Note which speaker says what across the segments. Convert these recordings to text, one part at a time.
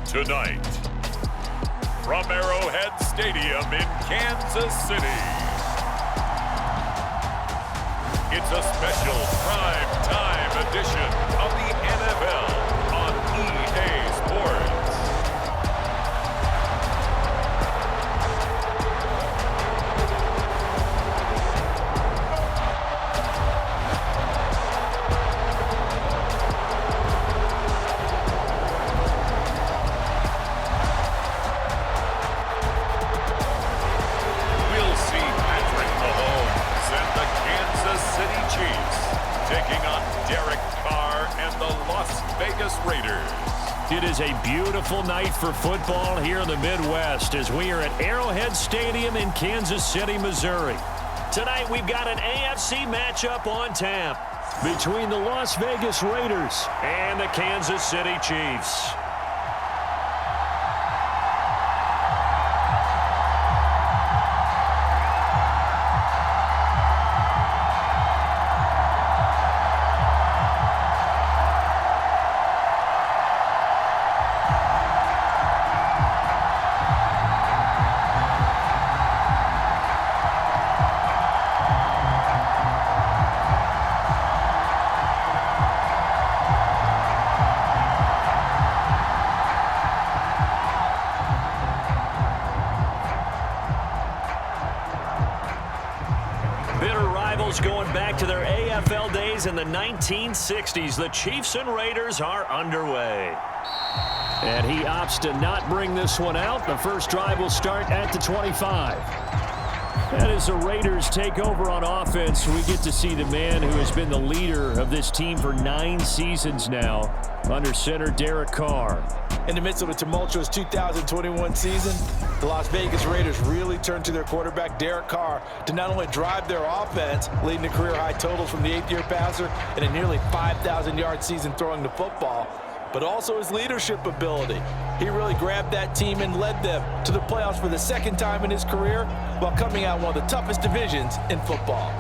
Speaker 1: Tonight, from Arrowhead Stadium in Kansas City, it's a special prime time edition of the NFL on EA Sports. Taking on Derek Carr and the Las Vegas Raiders.
Speaker 2: It is a beautiful night for football here in the Midwest as we are at Arrowhead Stadium in Kansas City, Missouri. Tonight we've got an AFC matchup on tap between the Las Vegas Raiders and the Kansas City Chiefs. Going back to their AFL days in the 1960s, the Chiefs and Raiders are underway. And he opts to not bring this one out. The first drive will start at the 25. And as the Raiders take over on offense, we get to see the man who has been the leader of this team for 9 seasons now, under center Derek Carr.
Speaker 3: In the midst of a tumultuous 2021 season, the Las Vegas Raiders really turned to their quarterback, Derek Carr, to not only drive their offense, leading to career-high totals from the 8th-year passer and a nearly 5,000-yard season throwing the football, but also his leadership ability. He really grabbed that team and led them to the playoffs for the second time in his career while coming out one of the toughest divisions in football.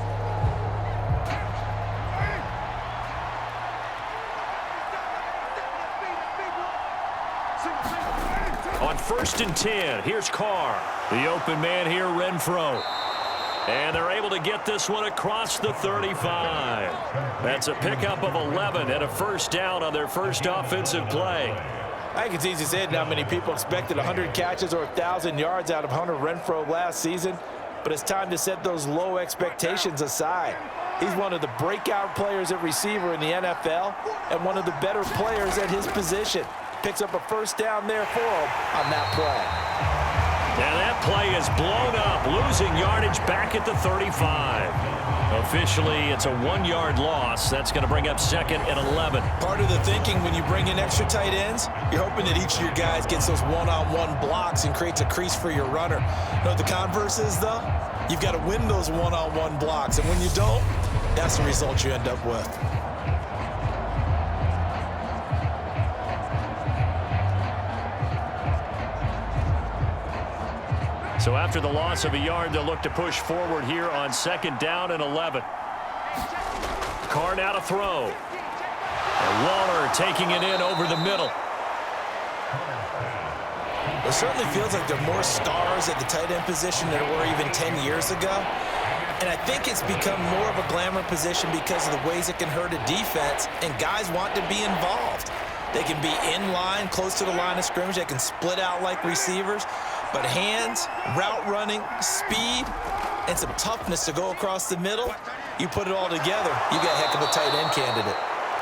Speaker 2: On 1st and 10, here's Carr. The open man here, Renfro. And they're able to get this one across the 35. That's a pickup of 11 and a first down on their first offensive play.
Speaker 3: I think it's easy to say it now. Many people expected 100 catches or 1,000 yards out of Hunter Renfro last season, but it's time to set those low expectations aside. He's one of the breakout players at receiver in the NFL and one of the better players at his position. Picks up a first down there for him on that play.
Speaker 2: And that play is blown up, losing yardage back at the 35. Officially, it's a 1-yard loss. That's going to bring up 2nd and 11.
Speaker 3: Part of the thinking when you bring in extra tight ends, you're hoping that each of your guys gets those one-on-one blocks and creates a crease for your runner. You know what the converse is, though? You've got to win those one-on-one blocks, and when you don't, that's the result you end up with.
Speaker 2: So after the loss of a yard, they'll look to push forward here on 2nd down and 11. Carr now to throw. And Waller taking it in over the middle.
Speaker 3: It certainly feels like there are more stars at the tight end position than there were even 10 years ago. And I think it's become more of a glamour position because of the ways it can hurt a defense, and guys want to be involved. They can be in line, close to the line of scrimmage. They can split out like receivers. But hands, route running, speed, and some toughness to go across the middle, you put it all together, you got a heck of a tight end candidate.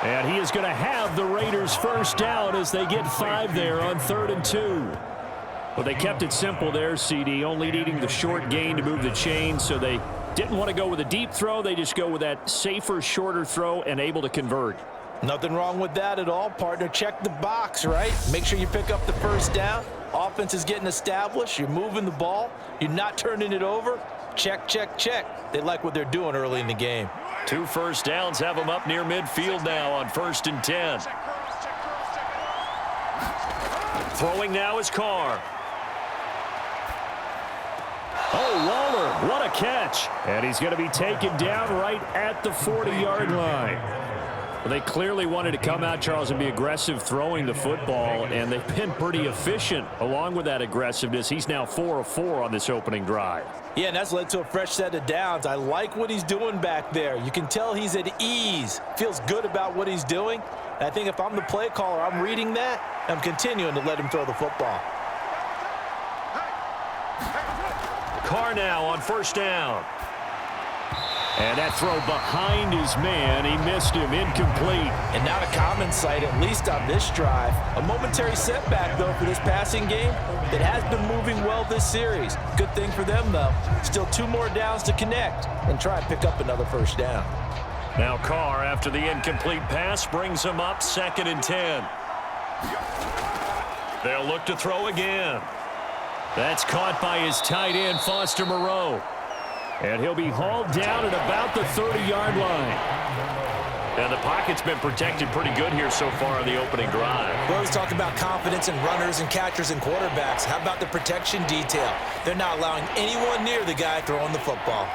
Speaker 2: And he is going to have the Raiders first down as they get 5 there on 3rd and 2. Well, they kept it simple there, CD, only needing the short gain to move the chain, so they didn't want to go with a deep throw. They just go with that safer, shorter throw and able to convert.
Speaker 3: Nothing wrong with that at all, partner. Check the box, right? Make sure you pick up the first down. Offense is getting established. You're moving the ball. You're not turning it over. Check, check, check. They like what they're doing early in the game.
Speaker 2: 2 first downs have them up near midfield now on 1st and 10. Throwing now is Carr. Oh, Waller, what a catch. And he's going to be taken down right at the 40-yard line. They clearly wanted to come out, Charles, and be aggressive throwing the football, and they've been pretty efficient along with that aggressiveness. He's now 4 of 4 on this opening drive.
Speaker 3: Yeah, and that's led to a fresh set of downs. I like what he's doing back there. You can tell he's at ease, feels good about what he's doing. And I think if I'm the play caller, I'm reading that, I'm continuing to let him throw the football.
Speaker 2: Carr now on first down. And that throw behind his man, he missed him, incomplete.
Speaker 3: And not a common sight, at least on this drive. A momentary setback, though, for this passing game that has been moving well this series. Good thing for them, though. Still 2 more downs to connect and try and pick up another first down.
Speaker 2: Now Carr, after the incomplete pass, brings him up 2nd and 10. They'll look to throw again. That's caught by his tight end, Foster Moreau. And he'll be hauled down at about the 30-yard line. And the pocket's been protected pretty good here so far on the opening drive.
Speaker 3: We always talk about confidence in runners and catchers and quarterbacks. How about the protection detail? They're not allowing anyone near the guy throwing the football.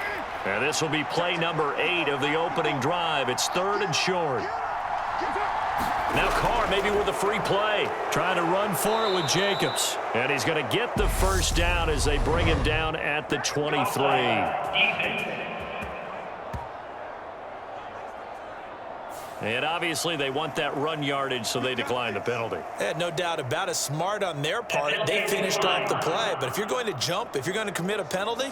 Speaker 2: And this will be play number 8 of the opening drive. It's 3rd and short. Now Carr maybe with a free play. Trying to run for it with Jacobs. And he's going to get the first down as they bring him down at the 23. And obviously they want that run yardage, so they decline the penalty.
Speaker 3: No doubt about it. Smart on their part. They finished off the play. But if you're going to jump, if you're going to commit a penalty,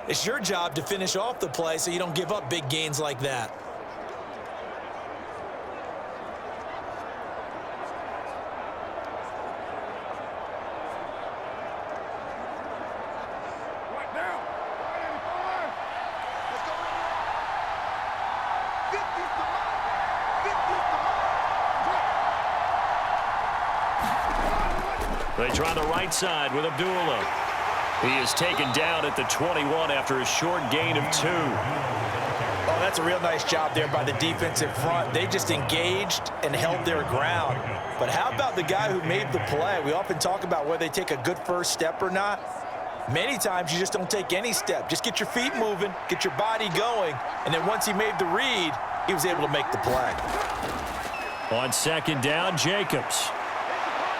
Speaker 3: it's your job to finish off the play so you don't give up big gains like that.
Speaker 2: They try the right side with Abdullah. He is taken down at the 21 after a short gain of 2.
Speaker 3: Oh, that's a real nice job there by the defensive front. They just engaged and held their ground. But how about the guy who made the play? We often talk about whether they take a good first step or not. Many times you just don't take any step. Just get your feet moving, get your body going, and then once he made the read, he was able to make the play.
Speaker 2: On 2nd down, Jacobs.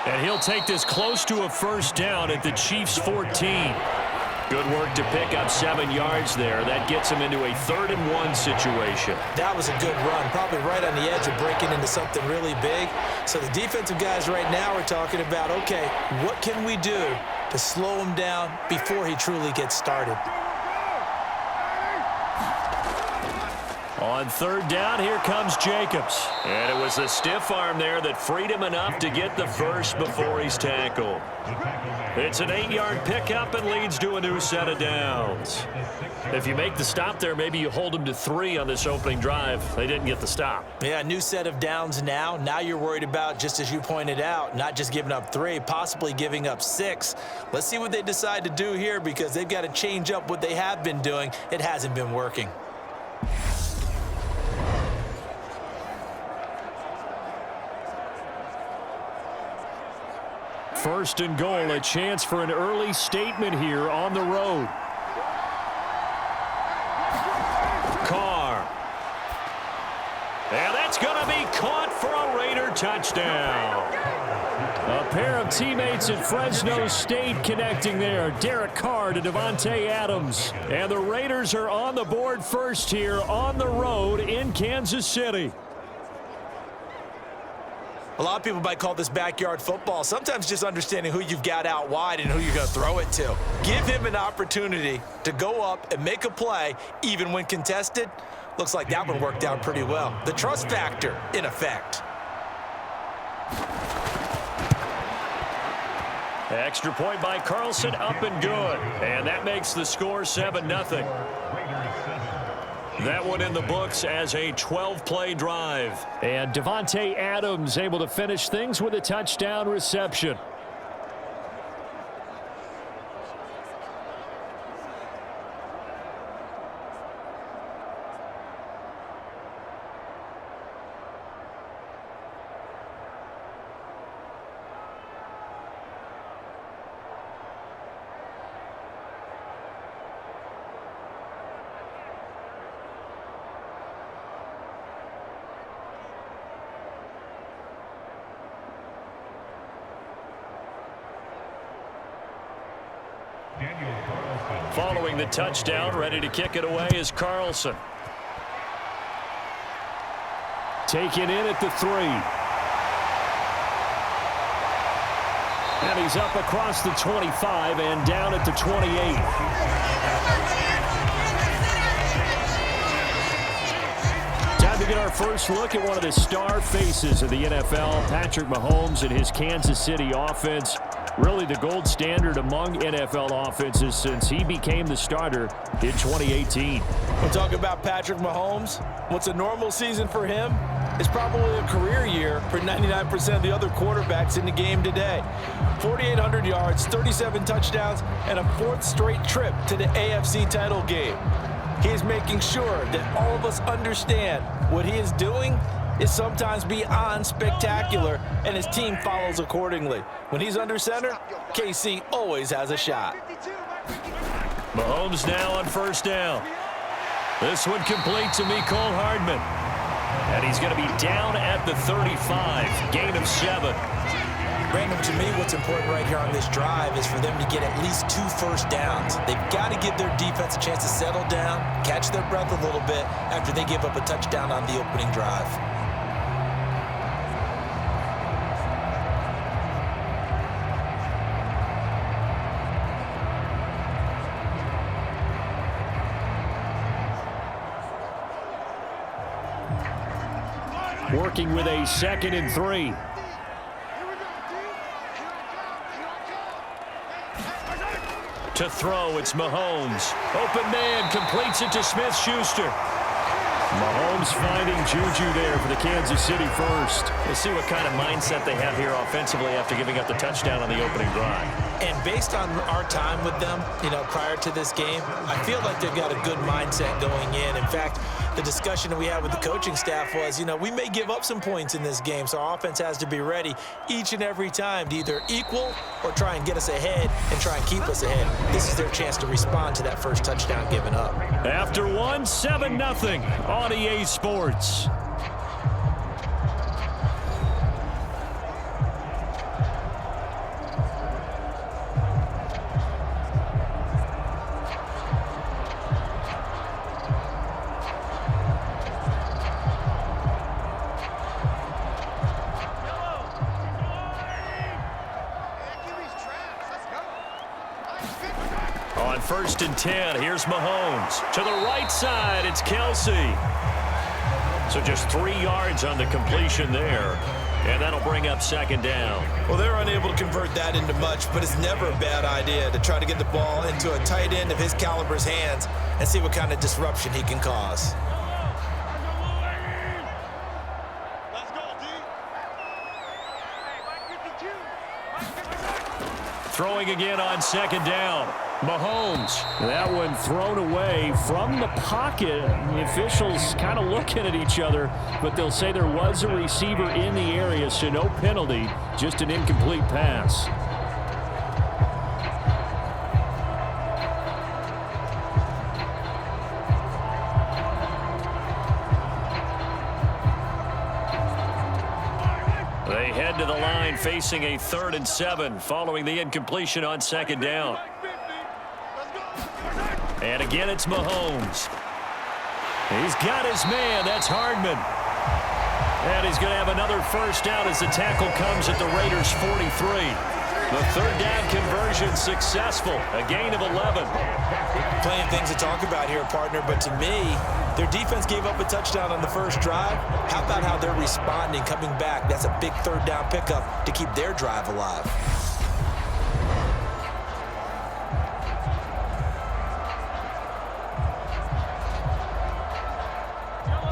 Speaker 2: And he'll take this close to a first down at the Chiefs' 14. Good work to pick up 7 yards there. That gets him into a 3rd and 1 situation.
Speaker 3: That was a good run, probably right on the edge of breaking into something really big. So the defensive guys right now are talking about, okay, what can we do to slow him down before he truly gets started?
Speaker 2: On 3rd down, here comes Jacobs. And it was the stiff arm there that freed him enough to get the first before he's tackled. It's an 8-yard pickup and leads to a new set of downs. If you make the stop there, maybe you hold them to 3 on this opening drive. They didn't get the stop.
Speaker 3: Yeah, new set of downs now. Now you're worried about, just as you pointed out, not just giving up 3, possibly giving up 6. Let's see what they decide to do here because they've got to change up what they have been doing. It hasn't been working.
Speaker 2: First and goal, a chance for an early statement here on the road. Carr. And that's going to be caught for a Raider touchdown. A pair of teammates at Fresno State connecting there. Derek Carr to Davante Adams. And the Raiders are on the board first here on the road in Kansas City.
Speaker 3: A lot of people might call this backyard football. Sometimes just understanding who you've got out wide and who you're going to throw it to. Give him an opportunity to go up and make a play, even when contested. Looks like that one worked out pretty well. The trust factor in effect.
Speaker 2: Extra point by Carlson, up and good. And that makes the score 7-0. That one in the books as a 12-play drive. And Davante Adams able to finish things with a touchdown reception. Following the touchdown, ready to kick it away is Carlson. Taken in at the 3. And he's up across the 25 and down at the 28. Time to get our first look at one of the star faces of the NFL, Patrick Mahomes and his Kansas City offense. Really the gold standard among NFL offenses since he became the starter in 2018.
Speaker 3: We'll talk about Patrick Mahomes. What's a normal season for him is probably a career year for 99% of the other quarterbacks in the game today. 4,800 yards, 37 touchdowns, and a 4th straight trip to the AFC title game. He is making sure that all of us understand what he is doing is sometimes beyond spectacular, and his team follows accordingly. When he's under center, KC always has a shot.
Speaker 2: Mahomes now on first down. This one complete to Mecole Hardman. And he's going to be down at the 35, gain of 7.
Speaker 3: Brandon, to me, what's important right here on this drive is for them to get at least 2 first downs. They've got to give their defense a chance to settle down, catch their breath a little bit after they give up a touchdown on the opening drive.
Speaker 2: Working with a 2nd and 3. To throw, it's Mahomes. Open man, completes it to Smith-Schuster. Mahomes finding Juju there for the Kansas City first. We'll see what kind of mindset they have here offensively after giving up the touchdown on the opening drive.
Speaker 3: And based on our time with them, prior to this game, I feel like they've got a good mindset going in. In fact, the discussion that we had with the coaching staff was, we may give up some points in this game, so our offense has to be ready each and every time to either equal or try and get us ahead and try and keep us ahead. This is their chance to respond to that first touchdown given up.
Speaker 2: After 7-0 on EA Sports. On 1st and 10, here's Mahomes. To the right side, it's Kelsey. So just 3 yards on the completion there. And that'll bring up 2nd down.
Speaker 3: Well, they're unable to convert that into much, but it's never a bad idea to try to get the ball into a tight end of his caliber's hands and see what kind of disruption he can cause.
Speaker 2: Throwing again on 2nd down. Mahomes. That one thrown away from the pocket. The officials kind of looking at each other, but they'll say there was a receiver in the area, so no penalty, just an incomplete pass. They head to the line facing a 3rd and 7 following the incompletion on 2nd down. And again, it's Mahomes. He's got his man. That's Hardman. And he's going to have another first down as the tackle comes at the Raiders' 43. The 3rd down conversion successful. A gain of 11.
Speaker 3: Plenty of things to talk about here, partner, but to me, their defense gave up a touchdown on the first drive. How about how they're responding, coming back? That's a big 3rd down pickup to keep their drive alive.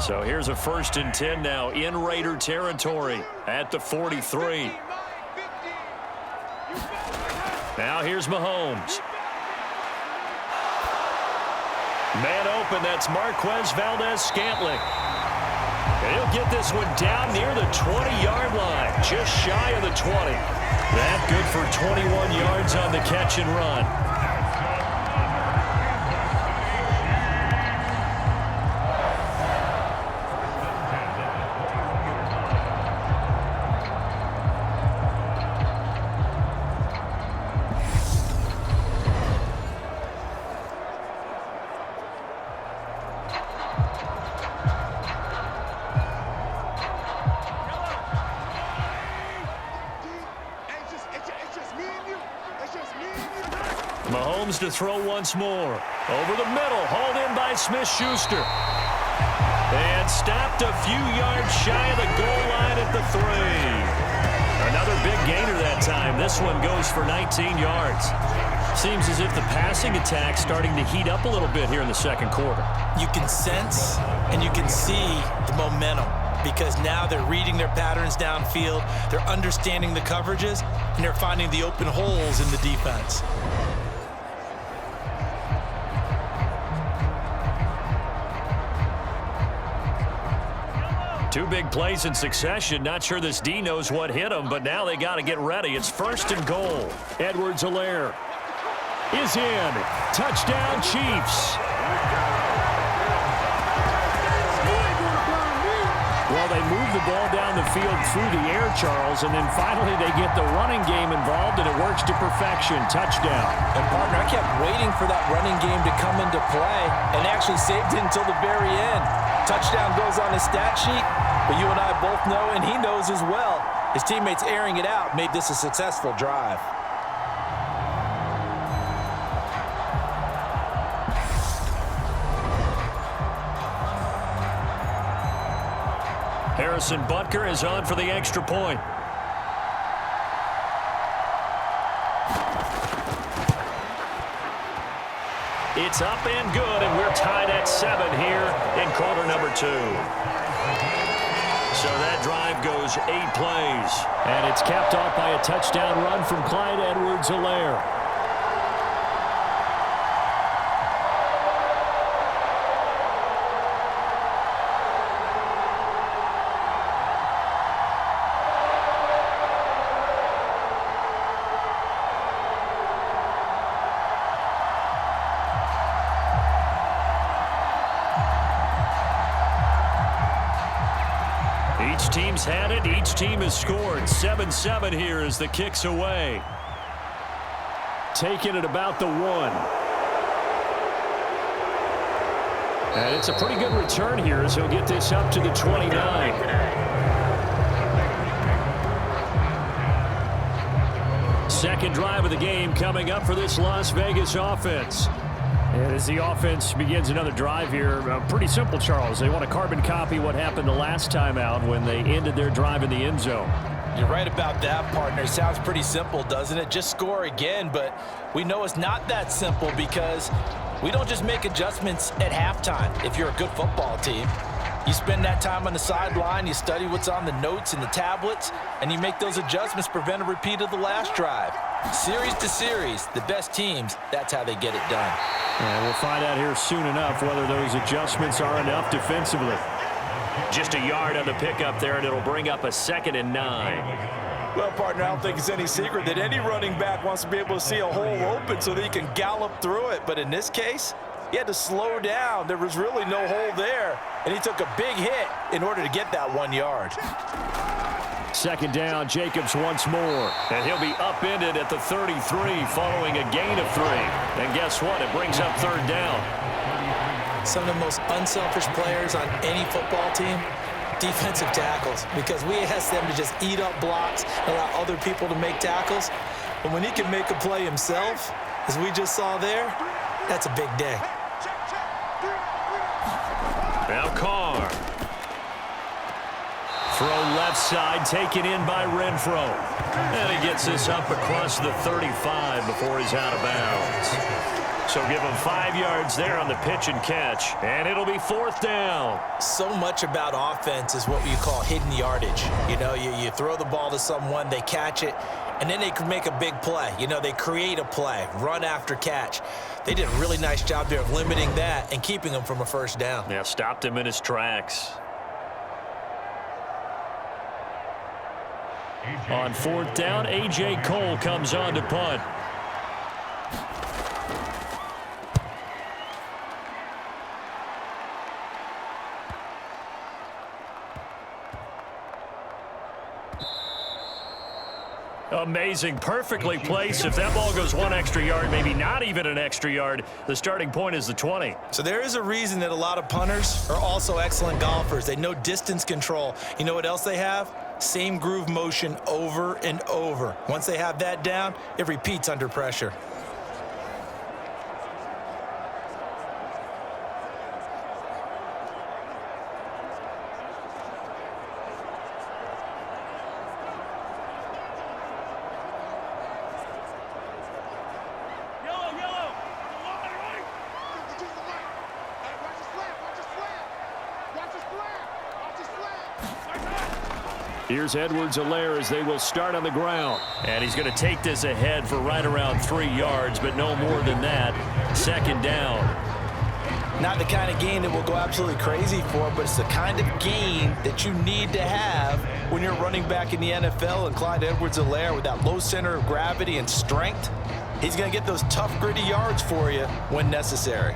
Speaker 2: So here's a 1st and 10 now in Raider territory at the 43. Now here's Mahomes. Man open, that's Marquez Valdez-Scantling. And he'll get this one down near the 20-yard line, just shy of the 20. That good for 21 yards on the catch and run. Mahomes to throw once more. Over the middle, hauled in by Smith-Schuster. And stopped a few yards shy of the goal line at the 3. Another big gainer that time. This one goes for 19 yards. Seems as if the passing attack's starting to heat up a little bit here in the second quarter.
Speaker 3: You can sense and you can see the momentum because now they're reading their patterns downfield, they're understanding the coverages, and they're finding the open holes in the defense.
Speaker 2: Two big plays in succession. Not sure this D knows what hit him, but now they got to get ready. It's 1st and goal. Edwards-Helaire is in. Touchdown, Chiefs. Well, they move the ball down the field through the air, Charles, and then finally they get the running game involved, and it works to perfection. Touchdown.
Speaker 3: And, partner, I kept waiting for that running game to come into play and actually saved it until the very end. Touchdown goes on his stat sheet, but you and I both know, and he knows as well, his teammates airing it out made this a successful drive.
Speaker 2: Harrison Butker is on for the extra point. It's up and good, and we're tied at 7 here in quarter number 2. So that drive goes 8 plays. And it's capped off by a touchdown run from Clyde Edwards-Helaire. Each team's had it. Each team has scored. 7-7 here as the kick's away. Taking it about the 1. And it's a pretty good return here as he'll get this up to the 29. Second drive of the game coming up for this Las Vegas offense. And as the offense begins another drive here, pretty simple, Charles. They want to carbon copy what happened the last time out when they ended their drive in the end zone.
Speaker 3: You're right about that, partner. Sounds pretty simple, doesn't it? Just score again, but we know it's not that simple because we don't just make adjustments at halftime if you're a good football team. You spend that time on the sideline, you study what's on the notes and the tablets, and you make those adjustments to prevent a repeat of the last drive. Series to series, the best teams, that's how they get it done.
Speaker 2: And we'll find out here soon enough whether those adjustments are enough defensively. Just a yard on the pickup there, and it'll bring up a 2nd and 9.
Speaker 3: Well, partner, I don't think it's any secret that any running back wants to be able to see a hole open so that he can gallop through it. But in this case, he had to slow down. There was really no hole there, and he took a big hit in order to get that 1 yard.
Speaker 2: 2nd down, Jacobs once more. And he'll be upended at the 33 following a gain of 3. And guess what? It brings up 3rd down.
Speaker 3: Some of the most unselfish players on any football team, defensive tackles, because we ask them to just eat up blocks and allow other people to make tackles. And when he can make a play himself, as we just saw there, that's a big day.
Speaker 2: Now Carr. Throw left side, taken in by Renfro. And he gets this up across the 35 before he's out of bounds. So give him 5 yards there on the pitch and catch. And it'll be 4th down.
Speaker 3: So much about offense is what you call hidden yardage. You know, you throw the ball to someone, they catch it, and then they can make a big play. You know, they create a play, run after catch. They did a really nice job there of limiting that and keeping him from a 1st down.
Speaker 2: Yeah, stopped him in his tracks. On 4th down, A.J. Cole comes on to punt. Amazing, perfectly placed. If that ball goes 1 extra yard, maybe not even an extra yard, the starting point is the 20.
Speaker 3: So there is a reason that a lot of punters are also excellent golfers. They know distance control. You know what else they have? Same groove motion over and over. Once they have that down, it repeats under pressure.
Speaker 2: Here's Edwards-Helaire as they will start on the ground. And he's going to take this ahead for right around 3 yards, but no more than that. Second down.
Speaker 3: Not the kind of gain that we'll go absolutely crazy for, but it's the kind of gain that you need to have when you're running back in the NFL. And Clyde Edwards-Helaire, with that low center of gravity and strength, he's going to get those tough, gritty yards for you when necessary.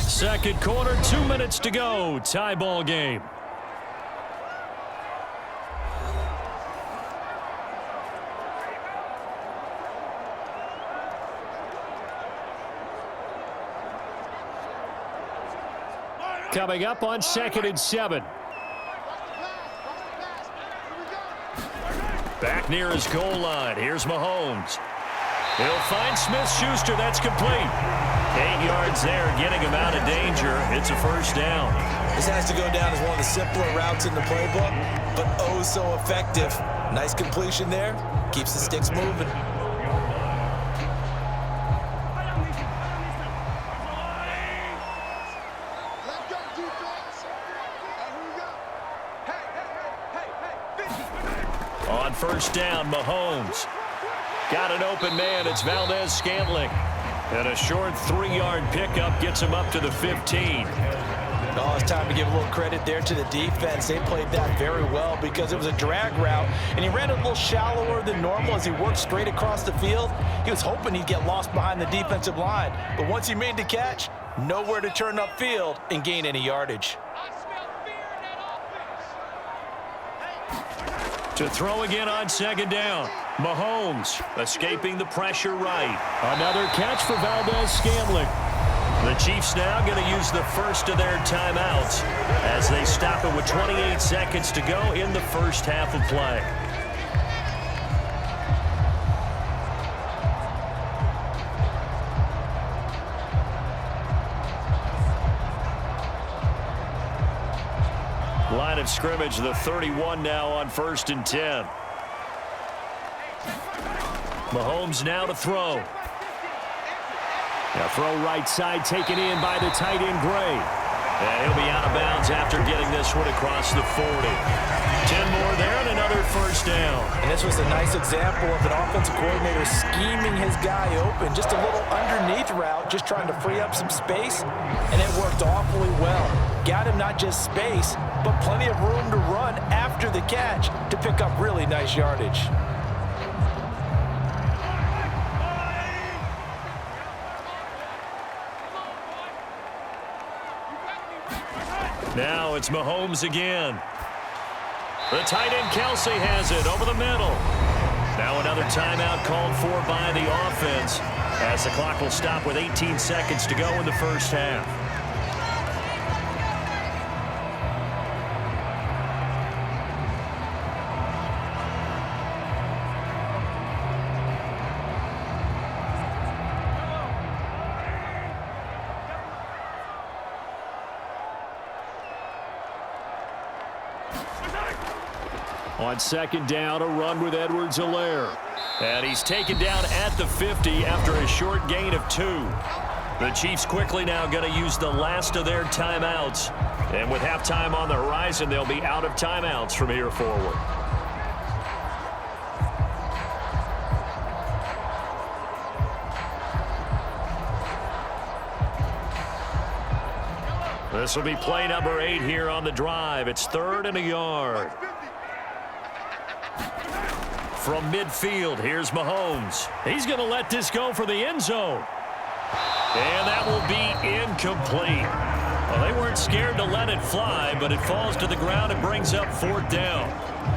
Speaker 2: Second quarter, 2 minutes to go. Tie ball game. Coming up on 2nd and 7. Back near his goal line. Here's Mahomes. He'll find Smith-Schuster. That's complete. 8 yards there, getting him out of danger. It's a first down.
Speaker 3: This has to go down as one of the simpler routes in the playbook, but oh so effective. Nice completion there. Keeps the sticks moving.
Speaker 2: On first down, Mahomes. Got an open man. It's Valdez-Scantling. And a short 3-yard pickup gets him up to the 15.
Speaker 3: Oh, it's time to give a little credit there to the defense. They played that very well because it was a drag route, and he ran a little shallower than normal as he worked straight across the field. He was hoping he'd get lost behind the defensive line, but once he made the catch, nowhere to turn upfield and gain any yardage.
Speaker 2: To throw again on second down. Mahomes escaping the pressure right. Another catch for Valdez-Scantling. The Chiefs now going to use the first of their timeouts as they stop it with 28 seconds to go in the first half of play. Line of scrimmage, the 31 now on 1st and 10. Mahomes now to throw. Now throw right side taken in by the tight end Gray. And he'll be out of bounds after getting this one across the 40. 10 more there and another first down.
Speaker 3: And this was a nice example of an offensive coordinator scheming his guy open. Just a little underneath route, just trying to free up some space. And it worked awfully well. Got him not just space, but plenty of room to run after the catch to pick up really nice yardage.
Speaker 2: Now it's Mahomes again. The tight end Kelsey has it over the middle. Now another timeout called for by the offense as the clock will stop with 18 seconds to go in the first half. On second down, a run with Edwards-Helaire. And he's taken down at the 50 after a short gain of 2. The Chiefs quickly now going to use the last of their timeouts. And with halftime on the horizon, they'll be out of timeouts from here forward. This will be play number 8 here on the drive. It's 3rd and a yard. From midfield, here's Mahomes. He's going to let this go for the end zone. And that will be incomplete. Well, they weren't scared to let it fly, but it falls to the ground and brings up 4th down.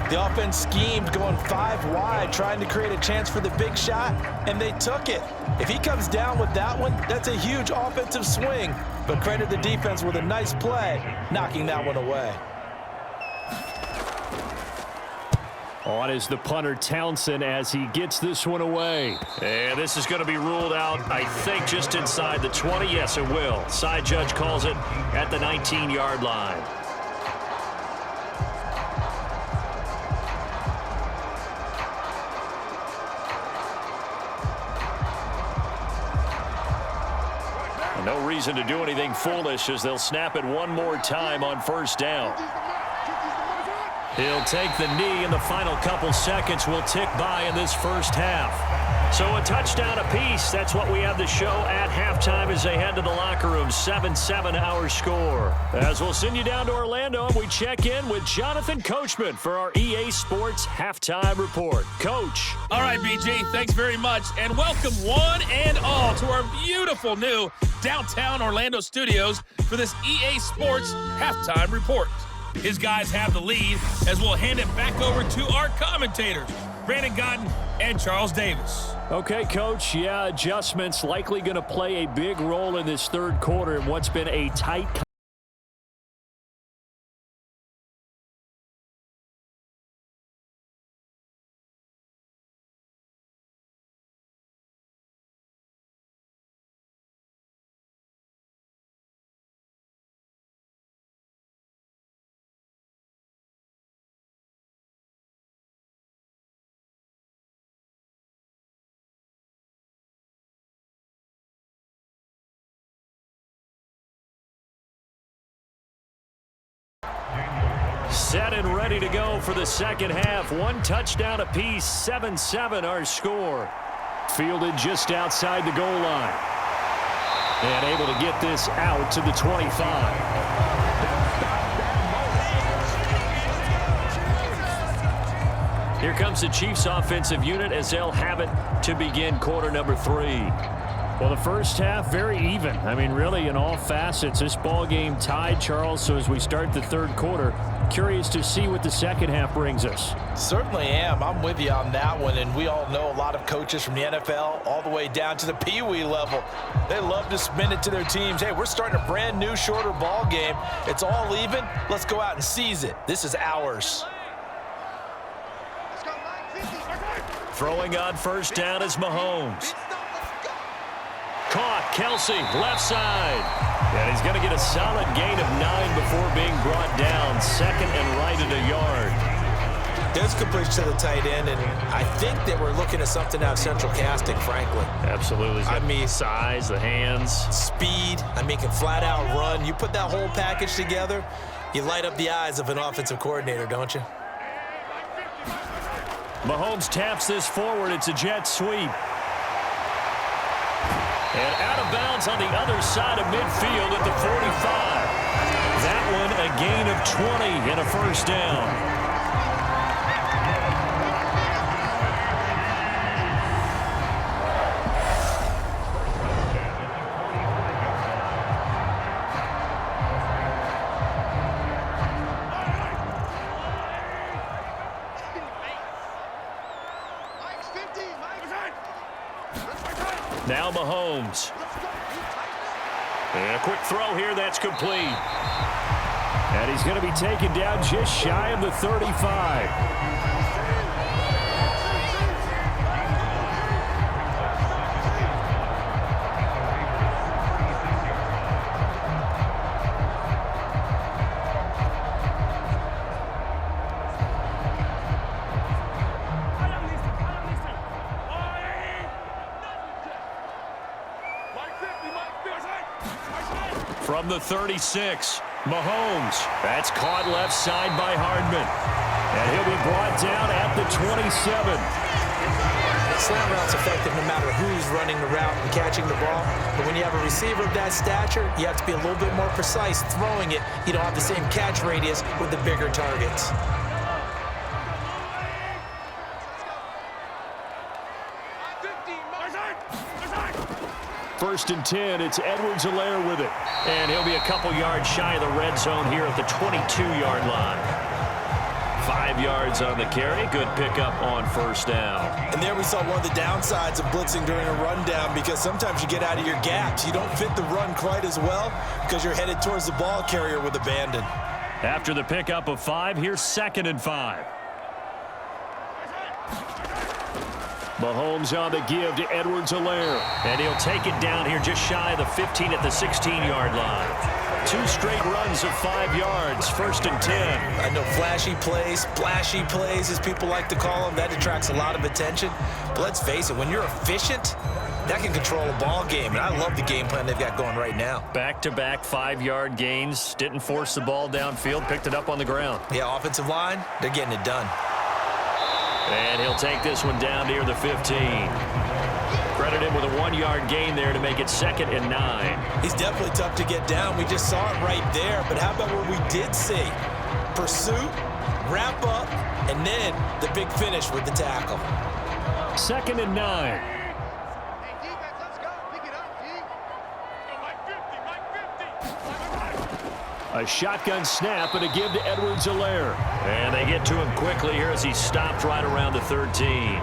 Speaker 3: The offense schemed going 5 wide, trying to create a chance for the big shot, and they took it. If he comes down with that one, that's a huge offensive swing. But credit the defense with a nice play, knocking that one away.
Speaker 2: On is the punter Townsend as he gets this one away. And this is going to be ruled out, I think, just inside the 20. Yes, it will. Side judge calls it at the 19-yard line. No reason to do anything foolish as they'll snap it one more time on first down. He'll take the knee, and the final couple seconds will tick by in this first half. So a touchdown apiece. That's what we have to show at halftime as they head to the locker room. 7-7 our score. As we'll send you down to Orlando, we check in with Jonathan Coachman for our EA Sports Halftime Report. Coach.
Speaker 4: All right, BG, thanks very much. And welcome one and all to our beautiful new downtown Orlando studios for this EA Sports Halftime Report. His guys have the lead as we'll hand it back over to our commentators, Brandon Godden and Charles Davis.
Speaker 2: Okay, Coach, yeah, adjustments likely going to play a big role in this third quarter in what's been a tight set and ready to go for the second half. One touchdown apiece, 7-7 our score. Fielded just outside the goal line. And able to get this out to the 25. Here comes the Chiefs offensive unit as they'll have it to begin quarter number 3. Well, the first half, very even. I mean, really, in all facets, this ball game tied, Charles. So as we start the third quarter, curious to see what the second half brings us.
Speaker 3: Certainly am. I'm with you on that one. And we all know a lot of coaches from the NFL all the way down to the Pee-wee level. They love to spin it to their teams. Hey, we're starting a brand new, shorter ball game. It's all even. Let's go out and seize it. This is ours.
Speaker 2: Throwing on first down is Mahomes. Caught, Kelsey, left side. And he's going to get a solid gain of 9 before being brought down. Second and right at a yard.
Speaker 3: There's completion to the tight end, and I think they were looking at something out of central casting, frankly.
Speaker 2: Absolutely.
Speaker 3: I mean,
Speaker 2: size, the hands.
Speaker 3: Speed. I mean, can flat out run. You put that whole package together, you light up the eyes of an offensive coordinator, don't you?
Speaker 2: Mahomes taps this forward. It's a jet sweep. And out of bounds on the other side of midfield at the 45. That one a gain of 20 and a first down. Now Mahomes. And a quick throw here, that's complete. And he's going to be taken down just shy of the 35. From the 36, Mahomes. That's caught left side by Hardman. And he'll be brought down at the 27.
Speaker 3: Slant route's effective no matter who's running the route and catching the ball. But when you have a receiver of that stature, you have to be a little bit more precise throwing it. You don't have the same catch radius with the bigger targets.
Speaker 2: First and 10, it's Edwards-Helaire with it. And he'll be a couple yards shy of the red zone here at the 22-yard line. 5 yards on the carry. Good pickup on first down.
Speaker 3: And there we saw one of the downsides of blitzing during a rundown, because sometimes you get out of your gaps. You don't fit the run quite as well because you're headed towards the ball carrier with abandon.
Speaker 2: After the pickup of 5, here's 2nd and 5. Mahomes on the give to Edwards-Helaire. And he'll take it down here just shy of the 15 at the 16-yard line. 2 straight runs of 5 yards. First and 10.
Speaker 3: I know flashy plays, splashy plays, as people like to call them, that attracts a lot of attention. But let's face it, when you're efficient, that can control a ball game, and I love the game plan they've got going right now.
Speaker 2: Back-to-back 5-yard gains. Didn't force the ball downfield. Picked it up on the ground.
Speaker 3: Yeah, offensive line, they're getting it done.
Speaker 2: And he'll take this one down near the 15. Credit him with a 1-yard gain there to make it 2nd and 9.
Speaker 3: He's definitely tough to get down. We just saw it right there. But how about what we did see? Pursuit, wrap up, and then the big finish with the tackle.
Speaker 2: 2nd and 9. A shotgun snap and a give to Edwards-Helaire. And they get to him quickly here as he stopped right around the 13.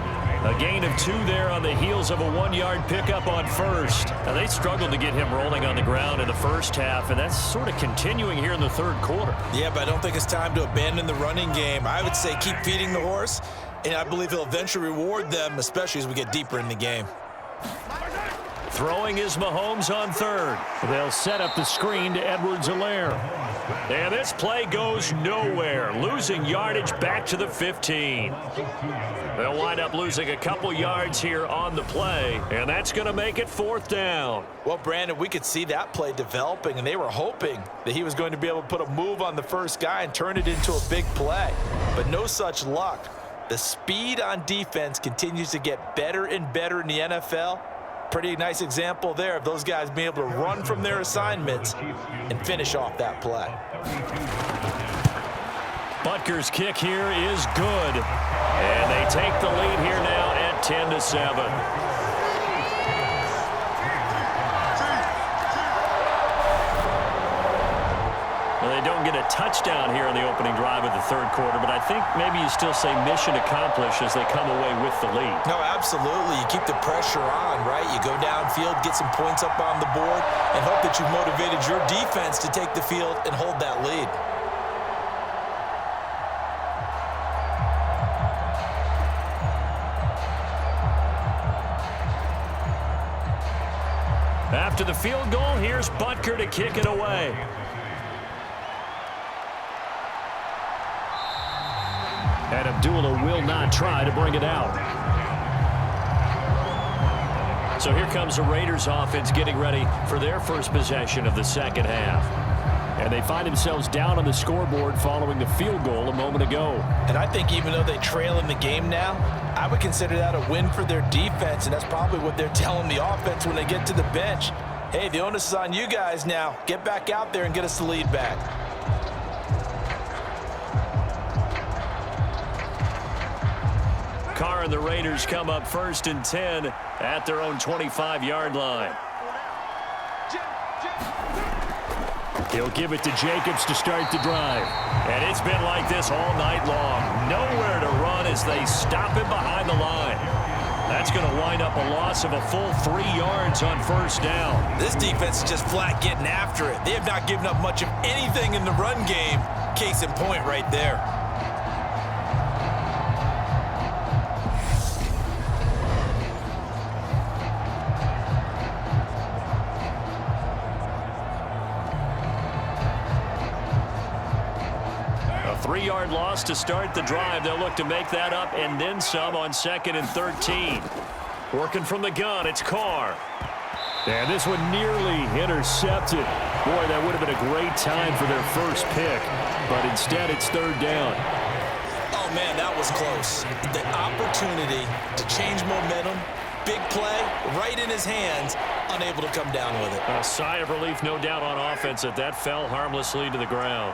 Speaker 2: A gain of 2 there on the heels of a 1-yard pickup on first. Now, they struggled to get him rolling on the ground in the first half, and that's sort of continuing here in the third quarter.
Speaker 3: Yeah, but I don't think it's time to abandon the running game. I would say keep feeding the horse, and I believe he'll eventually reward them, especially as we get deeper in the game.
Speaker 2: Throwing is Mahomes on third. They'll set up the screen to Edwards-Helaire. And this play goes nowhere, losing yardage back to the 15. They'll wind up losing a couple yards here on the play, and that's going to make it 4th down.
Speaker 3: Well, Brandon, we could see that play developing, and they were hoping that he was going to be able to put a move on the first guy and turn it into a big play. But no such luck. The speed on defense continues to get better and better in the NFL. Pretty nice example there of those guys being able to run from their assignments and finish off that play.
Speaker 2: Butker's kick here is good. And they take the lead here now at 10-7. Well, they don't get a touchdown here in the opening drive of the third quarter, but I think maybe you still say mission accomplished as they come away with the lead.
Speaker 3: No, absolutely. You keep the pressure on, right? You go downfield, get some points up on the board, and hope that you've motivated your defense to take the field and hold that lead.
Speaker 2: After the field goal, here's Butker to kick it away. And Abdullah will not try to bring it out. So here comes the Raiders offense getting ready for their first possession of the second half. And they find themselves down on the scoreboard following the field goal a moment ago.
Speaker 3: And I think even though they trail in the game now, I would consider that a win for their defense, and that's probably what they're telling the offense when they get to the bench. Hey, the onus is on you guys now. Get back out there and get us the lead back.
Speaker 2: Carr and the Raiders come up 1st and 10 at their own 25-yard line. He'll give it to Jacobs to start the drive. And it's been like this all night long. Nowhere to run as they stop him behind the line. That's going to wind up a loss of a full 3 yards on 1st down.
Speaker 3: This defense is just flat getting after it. They have not given up much of anything in the run game. Case in point right there.
Speaker 2: A 3-yard loss to start the drive. They'll look to make that up and then some on 2nd and 13. Working from the gun, it's Carr. And this one nearly intercepted. Boy, that would have been a great time for their first pick. But instead, it's 3rd down.
Speaker 3: Oh, man, that was close. The opportunity to change momentum, big play, right in his hands, unable to come down with it.
Speaker 2: A sigh of relief, no doubt, on offense that fell harmlessly to the ground.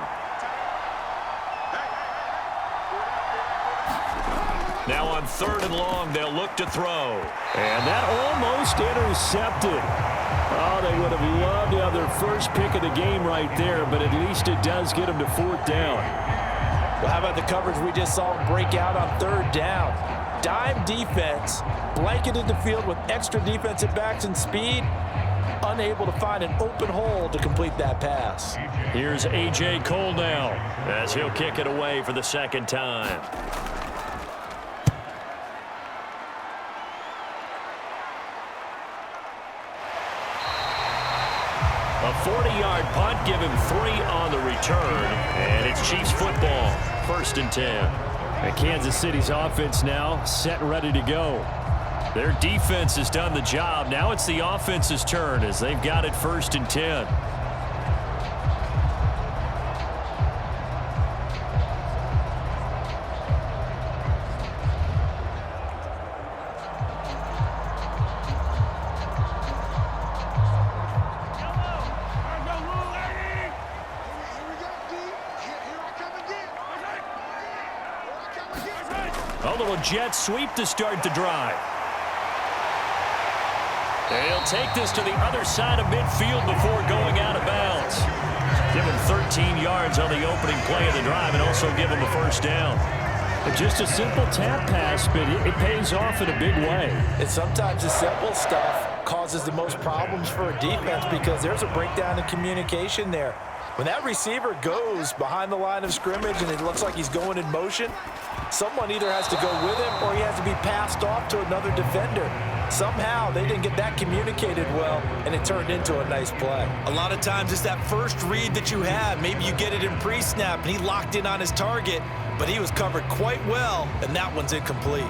Speaker 2: Now on 3rd and long, they'll look to throw. And that almost intercepted. Oh, they would have loved to have their first pick of the game right there, but at least it does get them to 4th down.
Speaker 3: Well, how about the coverage we just saw break out on 3rd down? Dime defense, blanketed the field with extra defensive backs and speed, unable to find an open hole to complete that pass.
Speaker 2: Here's A.J. Cole now as he'll kick it away for the 2nd time. A 40-yard punt, give him 3 on the return, and it's Chiefs football, 1st and 10. And Kansas City's offense now set and ready to go. Their defense has done the job. Now it's the offense's turn as they've got it 1st and 10. A little jet sweep to start the drive. They'll take this to the other side of midfield before going out of bounds. Give him 13 yards on the opening play of the drive and also give him a 1st down. Just a simple tap pass, but it pays off in a big way.
Speaker 3: And sometimes the simple stuff causes the most problems for a defense because there's a breakdown in communication there. When that receiver goes behind the line of scrimmage and it looks like he's going in motion, someone either has to go with him or he has to be passed off to another defender. Somehow they didn't get that communicated well, and it turned into a nice play. A lot of times it's that first read that you have. Maybe you get it in pre-snap, and he locked in on his target, but he was covered quite well, and that one's incomplete.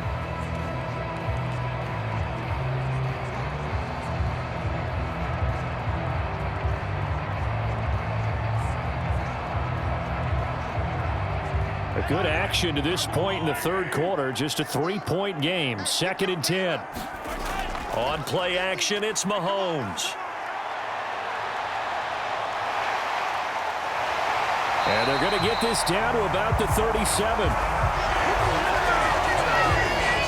Speaker 2: A good action to this point in the 3rd quarter. Just a 3-point game. 2nd and 10. On play action, it's Mahomes. And they're going to get this down to about the 37.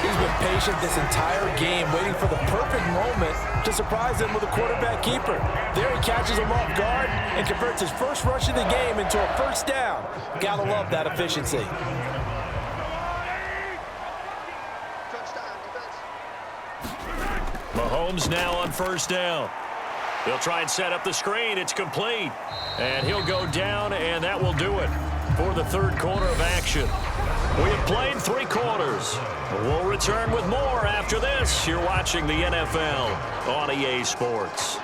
Speaker 3: He's been patient this entire game, waiting for the perfect moment to surprise him with a quarterback keeper. There he catches him off guard and converts his first rush of the game into a 1st down. Gotta love that efficiency.
Speaker 2: Mahomes now on 1st down. They'll try and set up the screen. It's complete. And he'll go down, and that will do it for the 3rd quarter of action. We have played 3 quarters. We'll return with more after this. You're watching the NFL on EA Sports.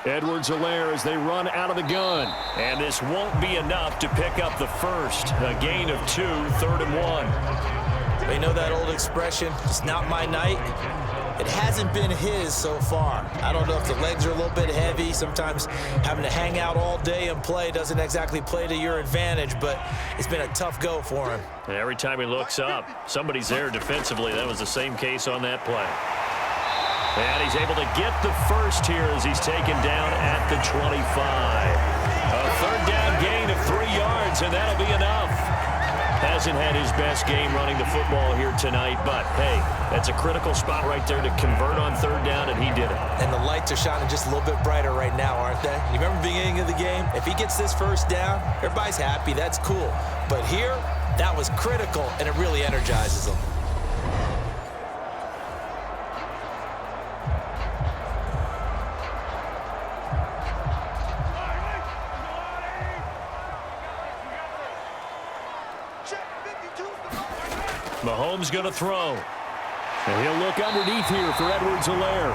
Speaker 2: Edwards-Helaire as they run out of the gun. And this won't be enough to pick up the 1st. A gain of 2, 3rd and 1.
Speaker 3: They know that old expression, it's not my night. It hasn't been his so far. I don't know if the legs are a little bit heavy. Sometimes having to hang out all day and play doesn't exactly play to your advantage, but it's been a tough go for him.
Speaker 2: And every time he looks up, somebody's there defensively. That was the same case on that play. And he's able to get the 1st here as he's taken down at the 25. A 3rd down gain of 3 yards, and that'll be enough. Hasn't had his best game running the football here tonight, but, hey, that's a critical spot right there to convert on 3rd down, and he did it.
Speaker 3: And the lights are shining just a little bit brighter right now, aren't they? You remember the beginning of the game? If he gets this 1st down, everybody's happy. That's cool. But here, that was critical, and it really energizes them.
Speaker 2: Mahomes going to throw. And he'll look underneath here for Edwards-Helaire.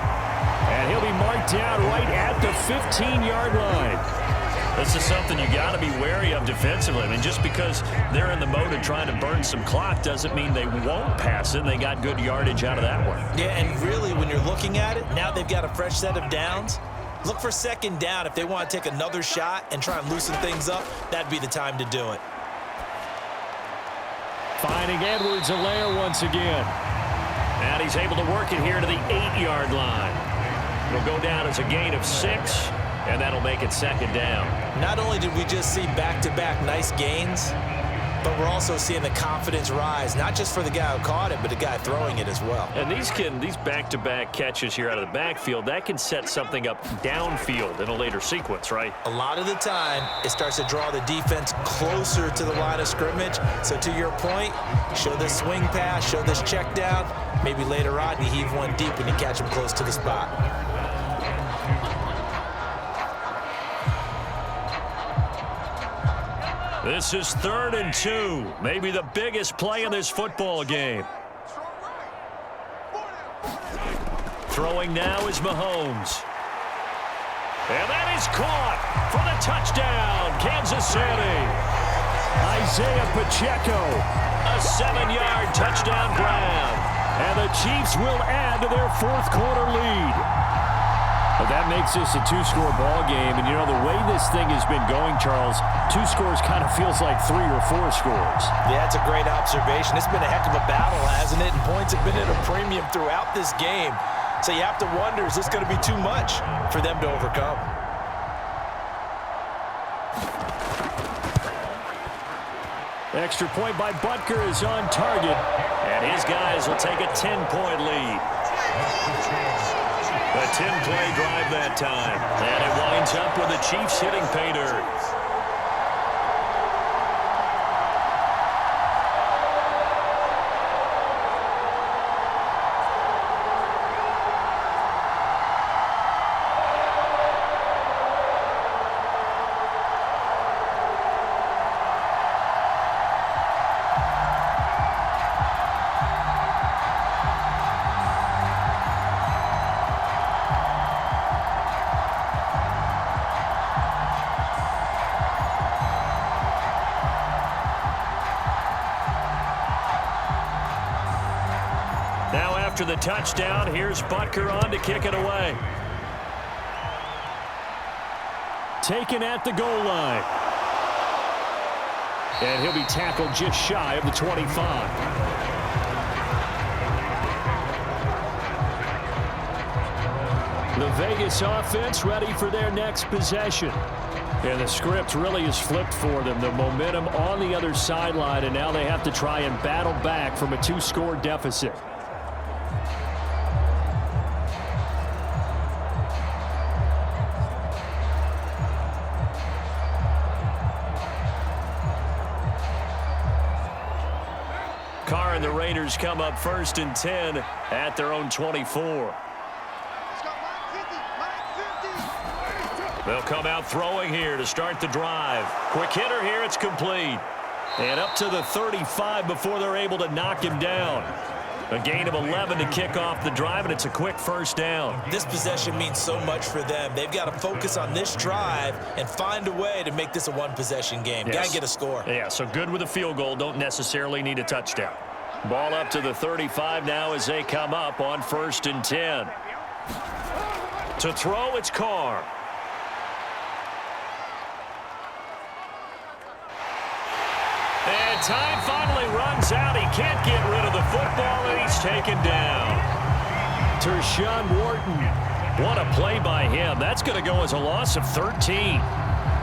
Speaker 2: And he'll be marked down right at the 15-yard line. This is something you got to be wary of defensively. I mean, just because they're in the mode of trying to burn some clock doesn't mean they won't pass it. They got good yardage out of that one.
Speaker 3: Yeah, and really, when you're looking at it, now they've got a fresh set of downs. Look for 2nd down. If they want to take another shot and try and loosen things up, that'd be the time to do it.
Speaker 2: Finding Edwards-Helaire once again. And he's able to work it here to the 8-yard line. It'll go down as a gain of 6, and that'll make it 2nd down.
Speaker 3: Not only did we just see back-to-back nice gains, but we're also seeing the confidence rise, not just for the guy who caught it, but the guy throwing it as well.
Speaker 2: And these back-to-back catches here out of the backfield, that can set something up downfield in a later sequence, right?
Speaker 3: A lot of the time, it starts to draw the defense closer to the line of scrimmage. So to your point, show this swing pass, show this check down. Maybe later on, you heave one deep when you catch him close to the spot.
Speaker 2: This is 3rd and 2. Maybe the biggest play in this football game. Throwing now is Mahomes. And that is caught for the touchdown, Kansas City. Isaiah Pacheco, a 7-yard touchdown grab. And the Chiefs will add to their 4th quarter lead. But that makes this a 2-score ball game. And, you know, the way this thing has been going, Charles, 2 scores kind of feels like 3 or 4 scores.
Speaker 3: Yeah, that's a great observation. It's been a heck of a battle, hasn't it? And points have been at a premium throughout this game. So you have to wonder, is this going to be too much for them to overcome?
Speaker 2: Extra point by Butker is on target. And his guys will take a 10-point lead. A 10-play drive that time. And it winds up with the Chiefs hitting pay dirt. After the touchdown, here's Butker on to kick it away. Taken at the goal line. And he'll be tackled just shy of the 25. The Vegas offense ready for their next possession. And the script really is flipped for them. The momentum on the other sideline, and now they have to try and battle back from a 2-score deficit. Carr and the Raiders come up 1st and 10 at their own 24. They'll come out throwing here to start the drive. Quick hitter here, it's complete. And up to the 35 before they're able to knock him down. A gain of 11 to kick off the drive, and it's a quick 1st down.
Speaker 3: This possession means so much for them. They've got to focus on this drive and find a way to make this a 1-possession game.
Speaker 2: Yes.
Speaker 3: Got to get a score.
Speaker 2: Yeah, so good with a field goal. Don't necessarily need a touchdown. Ball up to the 35 now as they come up on 1st and 10. To throw, it's Carr. And time finally runs out. He can't get rid of the football, and he's taken down. Tershawn Wharton. What a play by him. That's going to go as a loss of 13.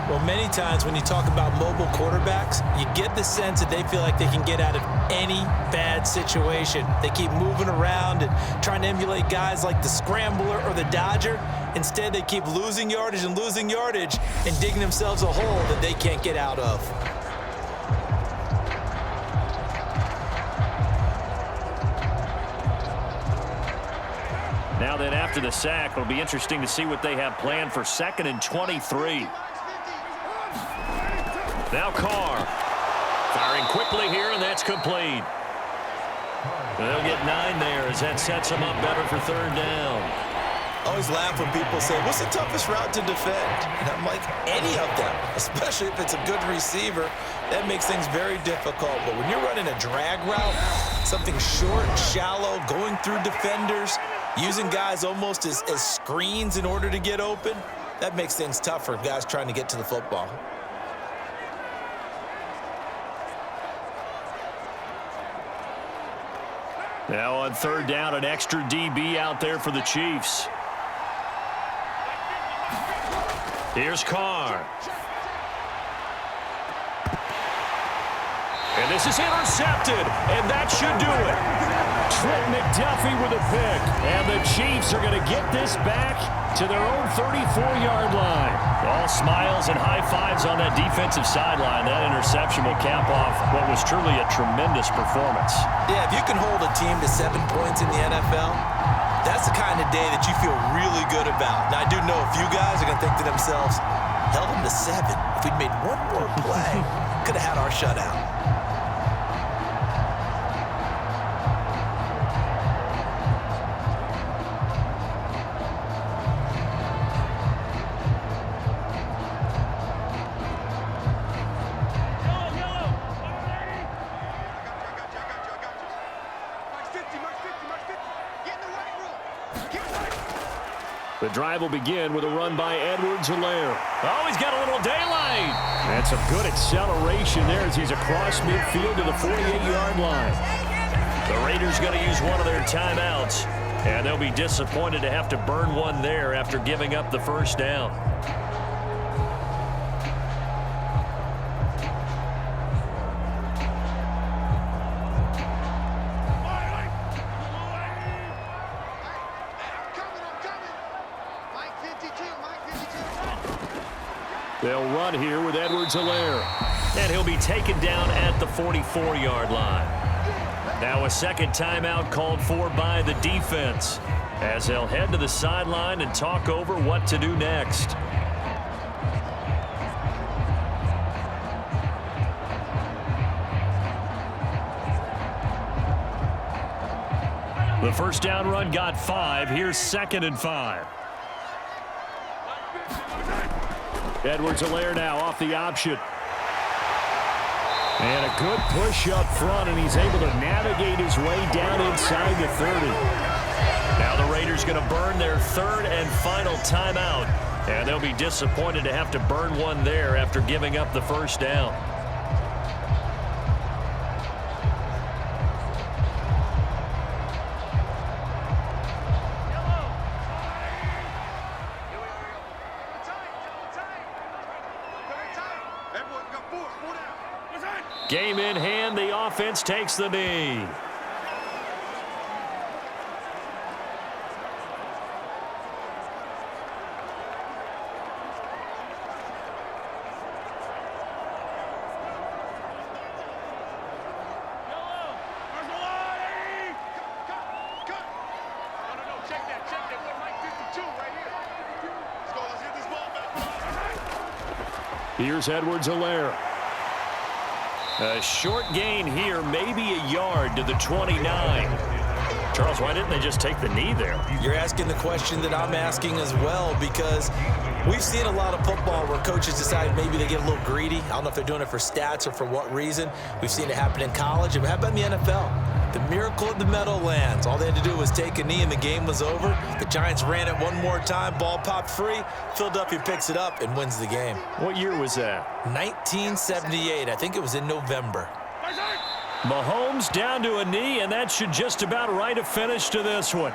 Speaker 3: Well, many times when you talk about mobile quarterbacks, you get the sense that they feel like they can get out of any bad situation. They keep moving around and trying to emulate guys like the Scrambler or the Dodger. Instead, they keep losing yardage and digging themselves a hole that they can't get out of.
Speaker 2: Now then, after the sack, it'll be interesting to see what they have planned for 2nd and 23. Now Carr. Firing quickly here, and that's complete. They'll get 9 there as that sets them up better for 3rd down.
Speaker 3: Always laugh when people say, what's the toughest route to defend? And I'm like, any of them, especially if it's a good receiver. That makes things very difficult. But when you're running a drag route, something short, shallow, going through defenders, using guys almost as screens in order to get open, that makes things tough for guys trying to get to the football.
Speaker 2: Now on 3rd down, an extra DB out there for the Chiefs. Here's Carr. And this is intercepted, and that should do it. Trent McDuffie with a pick, and the Chiefs are going to get this back to their own 34-yard line. All smiles and high fives on that defensive sideline. That interception will cap off what was truly a tremendous performance.
Speaker 3: Yeah, if you can hold a team to 7 points in the NFL, that's the kind of day that you feel really good about. Now, I do know a few guys are going to think to themselves, held them to 7. If we'd made one more play. could have had our shutout.
Speaker 2: The drive will begin with a run by Edwards-Helaire. Oh, he's got a little daylight. And some good acceleration there as he's across midfield to the 48-yard line. The Raiders going to use one of their timeouts, and they'll be disappointed to have to burn one there after giving up the first down. They'll run here with Edwards-Helaire. And he'll be taken down at the 44-yard line. Now a second timeout called for by the defense as they'll head to the sideline and talk over what to do next. The first down run got 5. Here's 2nd and 5. Edwards-Helaire now off the option. And a good push up front, and he's able to navigate his way down inside the 30. Now the Raiders going to burn their 3rd and final timeout, and they'll be disappointed to have to burn one there after giving up the first down. Game in hand, the offense takes the knee. Here's Edwards-Helaire. A short gain here, maybe a yard to the 29. Charles, why didn't they just take the knee there?
Speaker 3: You're asking the question that I'm asking as well, because we've seen a lot of football where coaches decide maybe they get a little greedy. I don't know if they're doing it for stats or for what reason. We've seen it happen in college. And how about in the NFL? The miracle of the Meadowlands. All they had to do was take a knee and the game was over. The Giants ran it one more time. Ball popped free. Philadelphia picks it up and wins the game.
Speaker 2: What year was that?
Speaker 3: 1978. I think it was in November.
Speaker 2: Mahomes down to a knee, and that should just about write a finish to this one.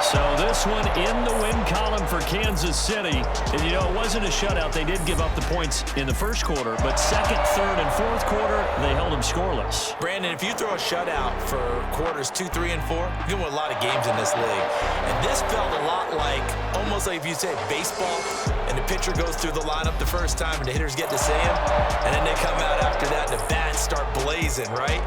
Speaker 2: So this one in the win column for Kansas City. And, you know, it wasn't a shutout. They did give up the points in the first quarter, but second, third, and fourth quarter, they held them scoreless.
Speaker 3: Brandon, if you throw a shutout for quarters 2, 3, and 4, you can win a lot of games in this league. And this felt a lot like, almost like if you say baseball, and the pitcher goes through the lineup the first time and the hitters get to see him, and then they come out after that and the bats start blazing, right?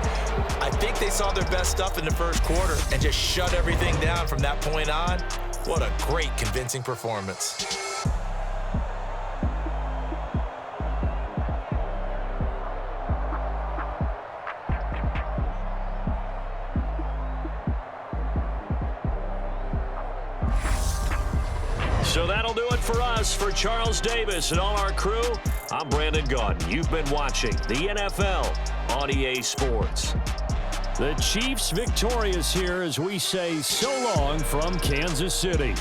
Speaker 3: I think they saw their best stuff in the first quarter and just shut everything down from that point on. What a great, convincing performance.
Speaker 2: So that'll do it for us. For Charles Davis and all our crew, I'm Brandon Gaudin. You've been watching the NFL on EA Sports. The Chiefs victorious here as we say so long from Kansas City.